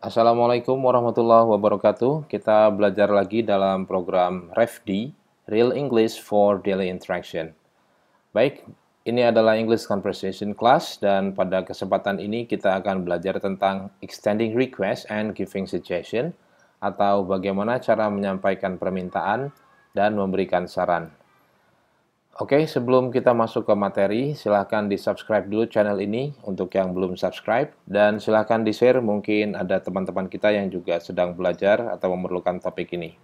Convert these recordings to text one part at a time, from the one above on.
Assalamualaikum warahmatullahi wabarakatuh. Kita belajar lagi dalam program REFD, Real English for Daily Interaction. Baik, ini adalah English Conversation Class dan pada kesempatan ini kita akan belajar tentang extending request and giving suggestion atau bagaimana cara menyampaikan permintaan dan memberikan saran. Oke, sebelum kita masuk ke materi, silahkan di-subscribe dulu channel ini untuk yang belum subscribe, dan silahkan di-share, mungkin ada teman-teman kita yang juga sedang belajar atau memerlukan topik ini.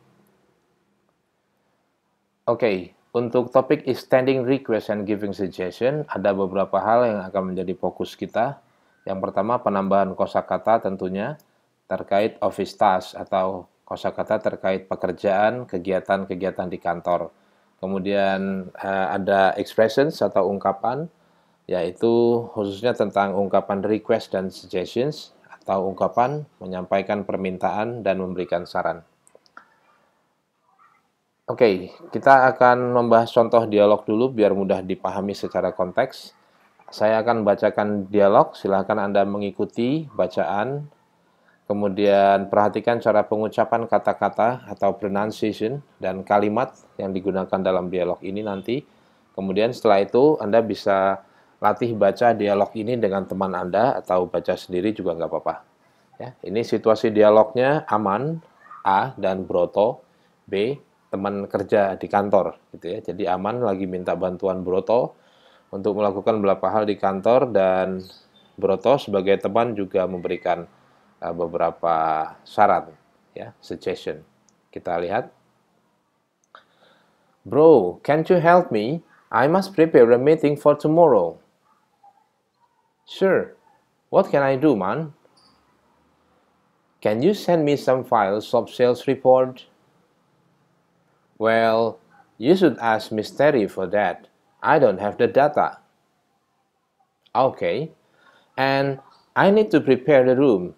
Oke, untuk topik extending request and giving suggestion, ada beberapa hal yang akan menjadi fokus kita. Yang pertama, penambahan kosakata tentunya, terkait office task atau kosakata terkait pekerjaan, kegiatan-kegiatan di kantor. Kemudian ada expressions atau ungkapan, yaitu khususnya tentang ungkapan request dan suggestions atau ungkapan menyampaikan permintaan dan memberikan saran. Oke, kita akan membahas contoh dialog dulu biar mudah dipahami secara konteks. Saya akan bacakan dialog, silakan Anda mengikuti bacaan. Kemudian perhatikan cara pengucapan kata-kata atau pronunciation dan kalimat yang digunakan dalam dialog ini nanti. Kemudian setelah itu Anda bisa latih baca dialog ini dengan teman Anda atau baca sendiri juga nggak apa-apa. Ya, ini situasi dialognya Aman, A, dan Broto, B, teman kerja di kantor. Gitu ya. Jadi Aman lagi minta bantuan Broto untuk melakukan beberapa hal di kantor dan Broto sebagai teman juga memberikan beberapa syarat, ya, suggestion. Kita lihat. Bro, can't you help me? I must prepare a meeting for tomorrow. Sure. What can I do, man? Can you send me some files of sales report? Well, you should ask Miss Terry for that. I don't have the data. Okay. And I need to prepare the room.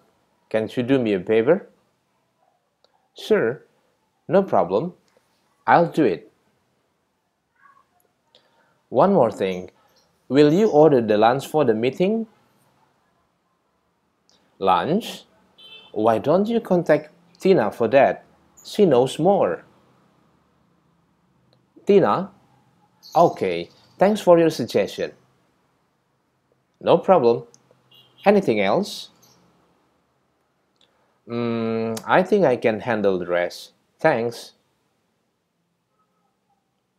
Can't you do me a favor? Sure, no problem. I'll do it. One more thing. Will you order the lunch for the meeting? Lunch? Why don't you contact Tina for that? She knows more. Tina? Okay, thanks for your suggestion. No problem. Anything else? I think I can handle the rest. Thanks.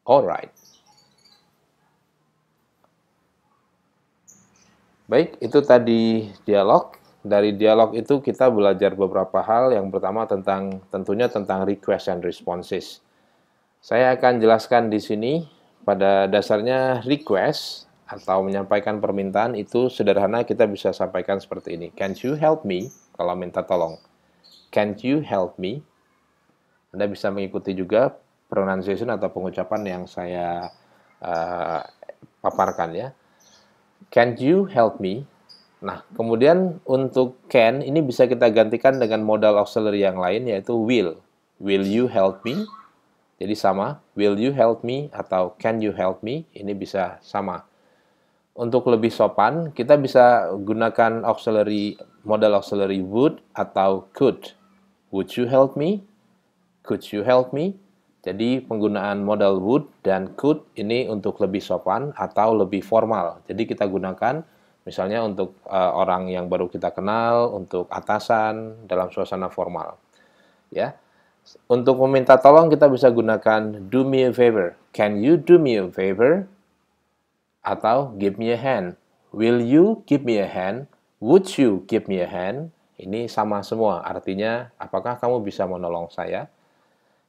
Alright. Baik, itu tadi dialog. Dari dialog itu kita belajar beberapa hal. Yang pertama tentunya tentang request and responses. Saya akan jelaskan di sini. Pada dasarnya request atau menyampaikan permintaan itu sederhana, kita bisa sampaikan seperti ini. Can't you help me? Kalau minta tolong. Can't you help me? Anda bisa mengikuti juga pronunciation atau pengucapan yang saya paparkan ya. Can't you help me? Nah, kemudian untuk can ini bisa kita gantikan dengan modal auxiliary yang lain, yaitu will. Will you help me? Jadi sama, will you help me atau can you help me? Ini bisa sama. Untuk lebih sopan, kita bisa gunakan modal auxiliary would atau could. Would you help me? Could you help me? Jadi penggunaan modal would dan could ini untuk lebih sopan atau lebih formal. Jadi kita gunakan misalnya untuk orang yang baru kita kenal, untuk atasan dalam suasana formal. Ya. Untuk meminta tolong kita bisa gunakan do me a favor. Can you do me a favor? Atau give me a hand. Will you give me a hand? Would you give me a hand? Ini sama semua. Artinya, apakah kamu bisa menolong saya?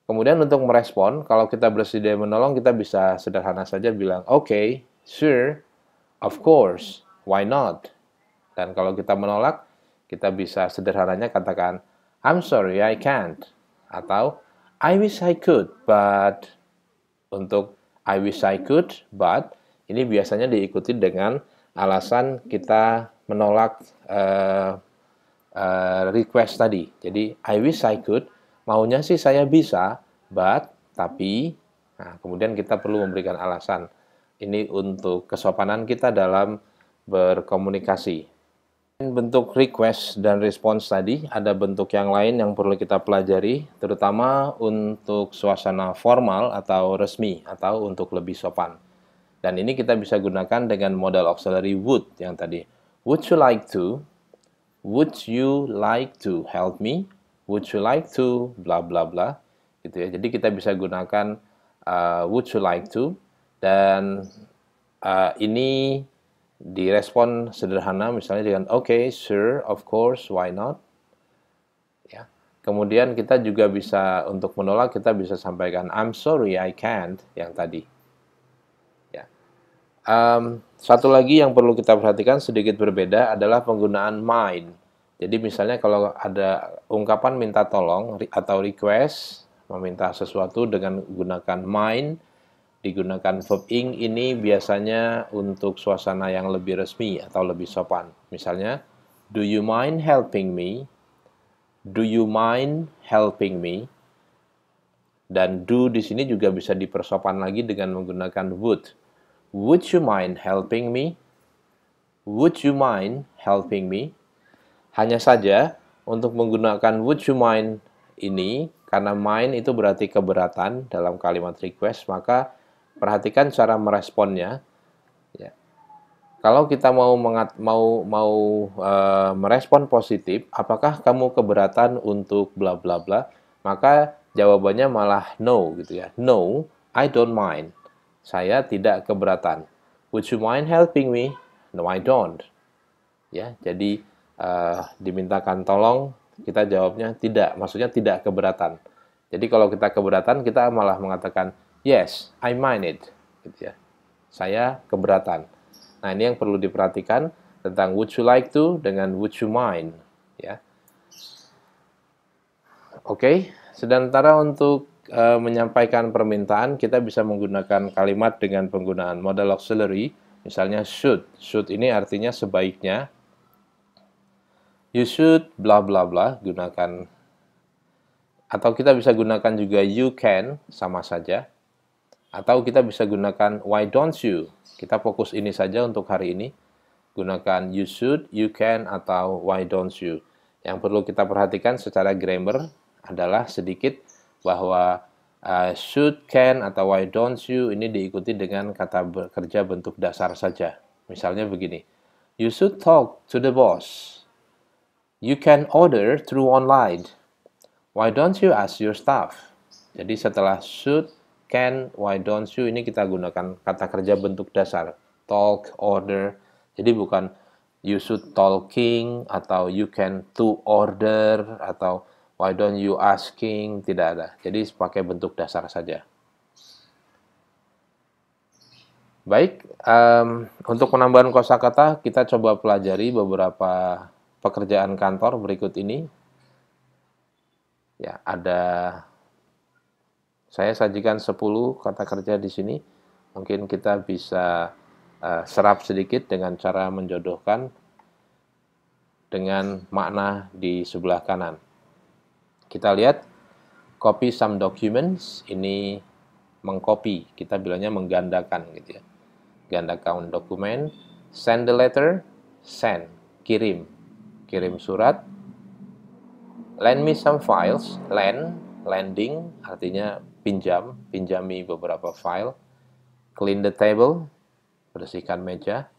Kemudian untuk merespon, kalau kita bersedia menolong, kita bisa sederhana saja bilang, okay, sure, of course, why not? Dan kalau kita menolak, kita bisa sederhananya katakan, I'm sorry, I can't. Atau, I wish I could, but. Untuk I wish I could, but, ini biasanya diikuti dengan alasan kita menolak request tadi. Jadi, I wish I could, maunya sih saya bisa, but, tapi, nah, kemudian kita perlu memberikan alasan. Ini untuk kesopanan kita dalam berkomunikasi. Bentuk request dan response tadi, ada bentuk yang lain yang perlu kita pelajari, terutama untuk suasana formal atau resmi, atau untuk lebih sopan. Dan ini kita bisa gunakan dengan modal auxiliary would yang tadi. Would you like to? Would you like to help me? Would you like to? Bla bla bla. Gitu ya. Jadi kita bisa gunakan would you like to, dan ini direspon sederhana misalnya dengan okay, sure, of course, why not? Ya. Kemudian kita juga bisa untuk menolak, kita bisa sampaikan I'm sorry, I can't, yang tadi. Ya. Satu lagi yang perlu kita perhatikan sedikit berbeda adalah penggunaan mind. Jadi misalnya kalau ada ungkapan minta tolong atau request, meminta sesuatu dengan gunakan mind, digunakan verb ing ini biasanya untuk suasana yang lebih resmi atau lebih sopan. Misalnya, do you mind helping me? Do you mind helping me? Dan do di sini juga bisa dipersopan lagi dengan menggunakan would. Would you mind helping me? Would you mind helping me? Hanya saja untuk menggunakan would you mind ini, karena mind itu berarti keberatan dalam kalimat request, maka perhatikan cara meresponnya. Ya. Kalau kita mau merespon positif, apakah kamu keberatan untuk bla bla bla? Maka jawabannya malah no gitu ya. No, I don't mind. Saya tidak keberatan. Would you mind helping me? No, I don't. Ya, jadi dimintakan tolong, kita jawabnya tidak, maksudnya tidak keberatan. Jadi kalau kita keberatan, kita malah mengatakan yes, I mind it, gitu ya. Saya keberatan. Nah, ini yang perlu diperhatikan tentang would you like to dengan would you mind, ya. Oke, sementara untuk menyampaikan permintaan, kita bisa menggunakan kalimat dengan penggunaan modal auxiliary, misalnya should. Should ini artinya sebaiknya. You should bla bla bla, gunakan. Atau kita bisa gunakan juga you can, sama saja. Atau kita bisa gunakan why don't you. Kita fokus ini saja untuk hari ini. Gunakan you should, you can, atau why don't you. Yang perlu kita perhatikan secara grammar adalah sedikit bahwa should, can, atau why don't you ini diikuti dengan kata kerja bentuk dasar saja. Misalnya begini, you should talk to the boss. You can order through online. Why don't you ask your staff? Jadi setelah should, can, why don't you ini kita gunakan kata kerja bentuk dasar. Talk, order. Jadi bukan you should talking atau you can to order atau why don't you asking, tidak ada. Jadi pakai bentuk dasar saja. Baik, untuk penambahan kosakata kita coba pelajari beberapa pekerjaan kantor berikut ini. Ya, saya sajikan 10 kata kerja di sini. Mungkin kita bisa serap sedikit dengan cara menjodohkan dengan makna di sebelah kanan. Kita lihat, copy some documents, ini mengcopy, kita bilangnya menggandakan gitu ya. Gandakan dokumen. Send the letter, send, kirim surat. Lend me some files, lending artinya pinjami beberapa file. Clean the table, bersihkan meja.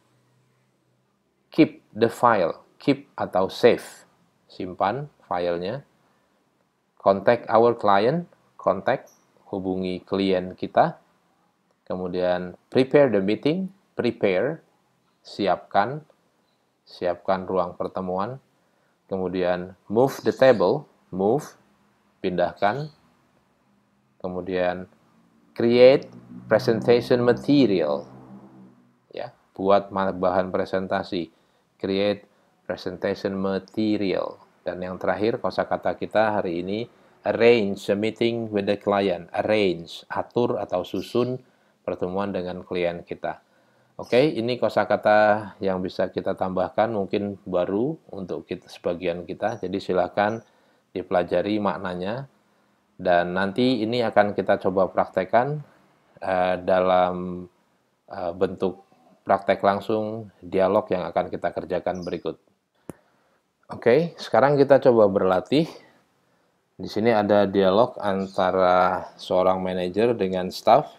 Keep the file, keep atau save, simpan filenya. Contact our client, contact, hubungi klien kita. Kemudian prepare the meeting, prepare, siapkan ruang pertemuan. Kemudian move the table, move, pindahkan. Kemudian create presentation material, ya, buat bahan presentasi. Create presentation material. Dan yang terakhir kosakata kita hari ini, arrange a meeting with the client. Arrange, atur atau susun pertemuan dengan klien kita. Oke, ini kosakata yang bisa kita tambahkan, mungkin baru untuk sebagian kita. Jadi silakan dipelajari maknanya. Dan nanti ini akan kita coba praktekkan dalam bentuk praktek langsung dialog yang akan kita kerjakan berikut. Oke, sekarang kita coba berlatih. Di sini ada dialog antara seorang manajer dengan staff.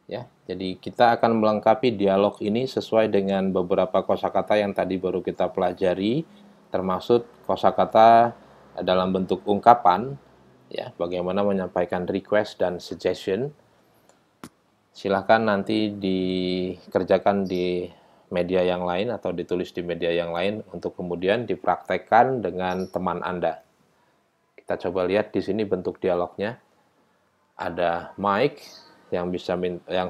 Ya, jadi kita akan melengkapi dialog ini sesuai dengan beberapa kosakata yang tadi baru kita pelajari, termasuk kosakata dalam bentuk ungkapan, ya, bagaimana menyampaikan request dan suggestion. Silahkan nanti dikerjakan di media yang lain atau ditulis di media yang lain untuk kemudian dipraktekkan dengan teman Anda. Kita coba lihat di sini bentuk dialognya. Ada Mike yang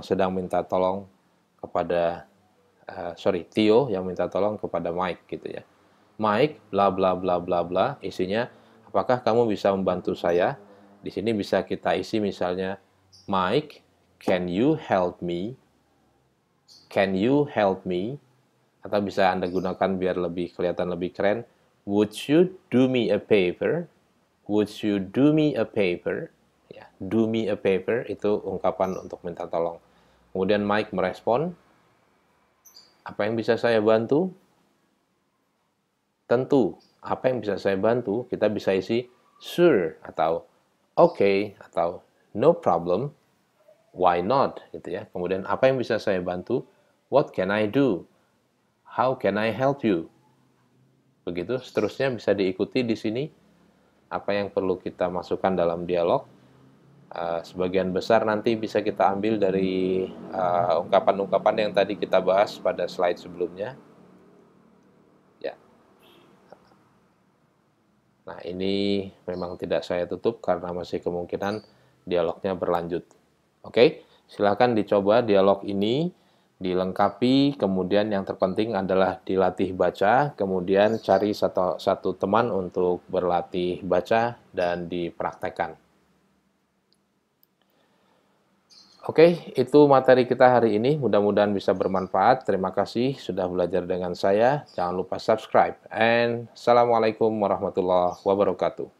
sedang minta tolong kepada Theo yang minta tolong kepada Mike gitu ya. Mike, bla bla bla bla bla, isinya apakah kamu bisa membantu saya? Di sini bisa kita isi misalnya Mike, can you help me? Can you help me? Atau bisa Anda gunakan biar lebih kelihatan lebih keren. Would you do me a favor? Would you do me a favor? Ya, do me a favor itu ungkapan untuk minta tolong. Kemudian Mike merespon, apa yang bisa saya bantu? Tentu, apa yang bisa saya bantu? Kita bisa isi sure atau okay atau no problem. Why not? Gitu ya. Kemudian apa yang bisa saya bantu? What can I do? How can I help you? Begitu, seterusnya bisa diikuti di sini. Apa yang perlu kita masukkan dalam dialog. Sebagian besar nanti bisa kita ambil dari ungkapan-ungkapan yang tadi kita bahas pada slide sebelumnya. Ya. Nah, ini memang tidak saya tutup karena masih kemungkinan dialognya berlanjut. Oke, silakan dicoba dialog ini, dilengkapi, kemudian yang terpenting adalah dilatih baca, kemudian cari satu teman untuk berlatih baca dan dipraktekkan. Oke, itu materi kita hari ini. Mudah-mudahan bisa bermanfaat. Terima kasih sudah belajar dengan saya. Jangan lupa subscribe. And Assalamualaikum warahmatullahi wabarakatuh.